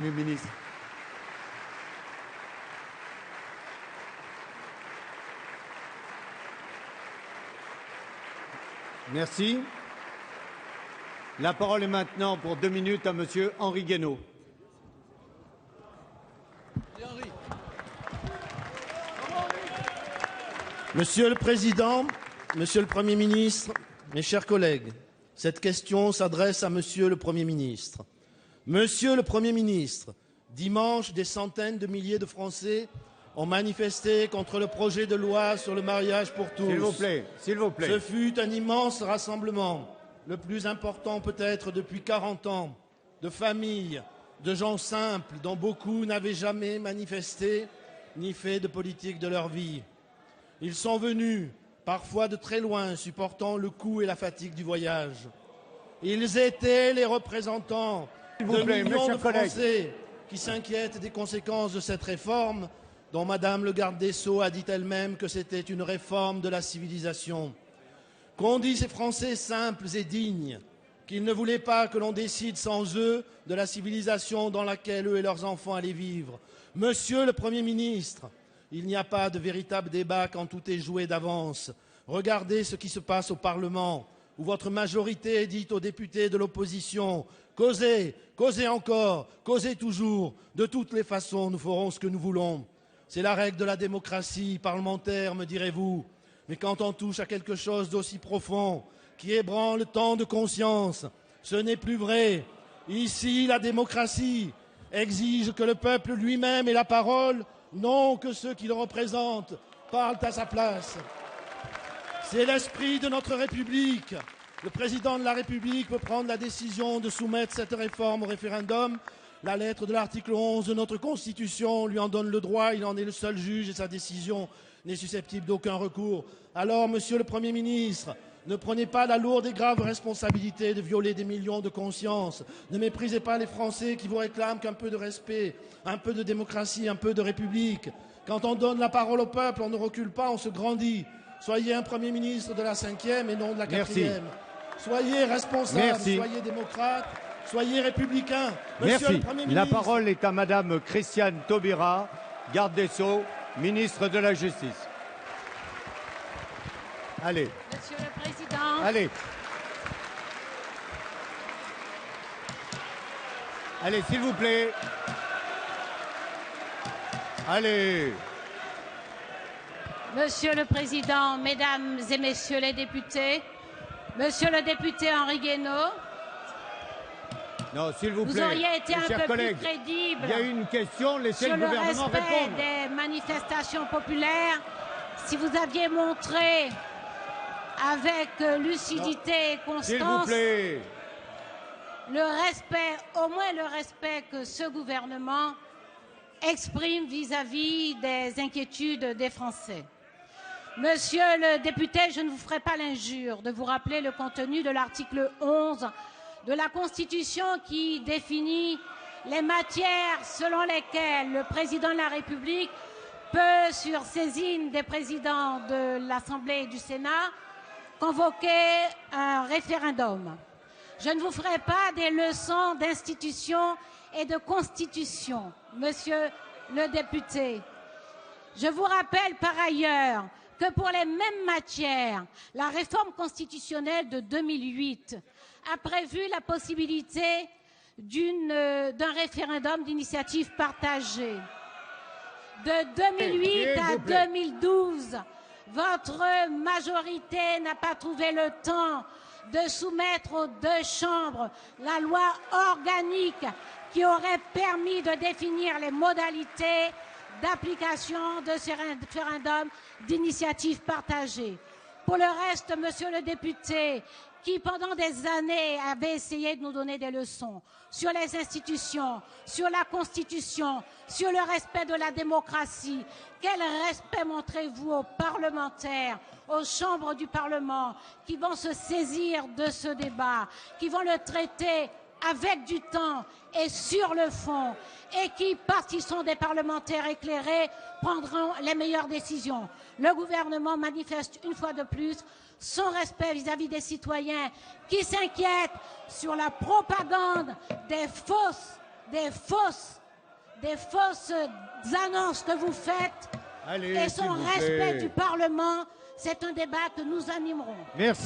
Monsieur le ministre. Merci. La parole est maintenant pour 2 minutes à Monsieur Henri Guénaud. Monsieur le Président, Monsieur le Premier ministre, mes chers collègues, cette question s'adresse à Monsieur le Premier ministre. Monsieur le Premier ministre, dimanche, des centaines de milliers de Français ont manifesté contre le projet de loi sur le mariage pour tous. S'il vous plaît, s'il vous plaît. Ce fut un immense rassemblement, le plus important peut-être depuis 40 ans, de familles, de gens simples dont beaucoup n'avaient jamais manifesté ni fait de politique de leur vie. Ils sont venus, parfois de très loin, supportant le coût et la fatigue du voyage. Ils étaient les représentants de millions de Français qui s'inquiètent des conséquences de cette réforme dont Madame le garde des Sceaux a dit elle-même que c'était une réforme de la civilisation. Qu'ont dit ces Français simples et dignes, qu'ils ne voulaient pas que l'on décide sans eux de la civilisation dans laquelle eux et leurs enfants allaient vivre. Monsieur le Premier ministre, il n'y a pas de véritable débat quand tout est joué d'avance. Regardez ce qui se passe au Parlement, où votre majorité dit aux députés de l'opposition « Causez, causez encore, causez toujours, de toutes les façons, nous ferons ce que nous voulons ». C'est la règle de la démocratie parlementaire, me direz-vous. Mais quand on touche à quelque chose d'aussi profond, qui ébranle tant de conscience, ce n'est plus vrai. Ici, la démocratie exige que le peuple lui-même ait la parole, non que ceux qui le représentent parlent à sa place. C'est l'esprit de notre République. Le président de la République peut prendre la décision de soumettre cette réforme au référendum. La lettre de l'article 11 de notre Constitution lui en donne le droit, il en est le seul juge et sa décision n'est susceptible d'aucun recours. Alors, Monsieur le Premier ministre, ne prenez pas la lourde et grave responsabilité de violer des millions de consciences. Ne méprisez pas les Français qui vous réclament qu'un peu de respect, un peu de démocratie, un peu de République. Quand on donne la parole au peuple, on ne recule pas, on se grandit. Soyez un Premier ministre de la 5e et non de la 4e. Soyez responsable, soyez démocrate, soyez républicain. Monsieur le Premier ministre. La parole est à Madame Christiane Taubira, garde des Sceaux, ministre de la Justice. Allez. Monsieur le Président. Allez. Allez, s'il vous plaît. Allez. Monsieur le Président, Mesdames et Messieurs les députés, Monsieur le député Henri Guénaud, non, s'il vous plaît. vous auriez été un peu collègues, plus crédible. Il y a une question, laissez sur le gouvernement respect répondre. des manifestations populaires, si vous aviez montré avec lucidité et constance s'il vous plaît. le respect, au moins le respect que ce gouvernement exprime vis-à-vis des inquiétudes des Français. Monsieur le député, je ne vous ferai pas l'injure de vous rappeler le contenu de l'article 11 de la Constitution qui définit les matières selon lesquelles le président de la République peut, sur saisine des présidents de l'Assemblée et du Sénat, convoquer un référendum. Je ne vous ferai pas des leçons d'institution et de constitution, monsieur le député. Je vous rappelle par ailleurs que pour les mêmes matières, la réforme constitutionnelle de 2008 a prévu la possibilité d'un référendum d'initiative partagée. De 2008 à 2012, votre majorité n'a pas trouvé le temps de soumettre aux deux chambres la loi organique qui aurait permis de définir les modalités d'application de ce référendum d'initiative partagée. Pour le reste, monsieur le député, qui pendant des années avait essayé de nous donner des leçons sur les institutions, sur la Constitution, sur le respect de la démocratie, quel respect montrez-vous aux parlementaires, aux chambres du Parlement, qui vont se saisir de ce débat, qui vont le traiter avec du temps et sur le fond, et qui, parce qu'ils sont des parlementaires éclairés, prendront les meilleures décisions. Le gouvernement manifeste une fois de plus son respect vis-à-vis des citoyens qui s'inquiètent sur la propagande des fausses des fausses annonces que vous faites Allez, et s'il son vous respect plaît. du Parlement, c'est un débat que nous animerons. Merci.